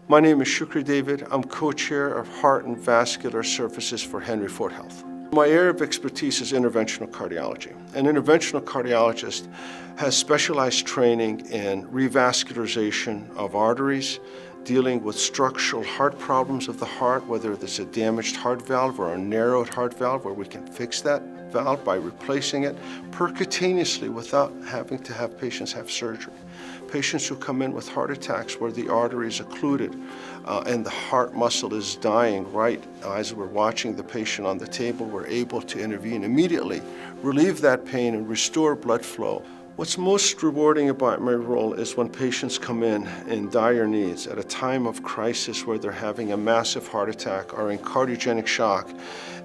My name is Shukri David. I'm co-chair of Heart and Vascular Services for Henry Ford Health. My area of expertise is interventional cardiology. An interventional cardiologist has specialized training in revascularization of arteries, dealing with structural heart problems of the heart, whether there's a damaged heart valve or a narrowed heart valve where we can fix that valve by replacing it percutaneously without having to have patients have surgery. Patients who come in with heart attacks where the artery is occluded and the heart muscle is dying right as we're watching the patient on the table, we're able to intervene immediately, relieve that pain and restore blood flow. What's most rewarding about my role is when patients come in dire needs at a time of crisis where they're having a massive heart attack or in cardiogenic shock,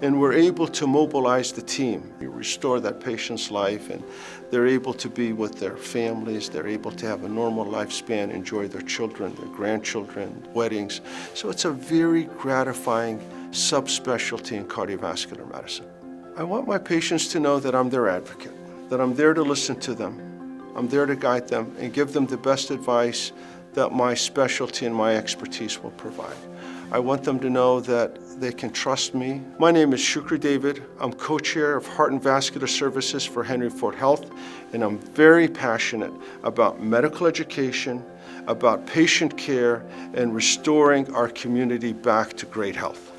and we're able to mobilize the team. We restore that patient's life and they're able to be with their families, they're able to have a normal lifespan, enjoy their children, their grandchildren, weddings. So it's a very gratifying subspecialty in cardiovascular medicine. I want my patients to know that I'm their advocate, that I'm there to listen to them, I'm there to guide them and give them the best advice that my specialty and my expertise will provide. I want them to know that they can trust me. My name is Shukri David. I'm co-chair of Heart and Vascular Services for Henry Ford Health, and I'm very passionate about medical education, about patient care, and restoring our community back to great health.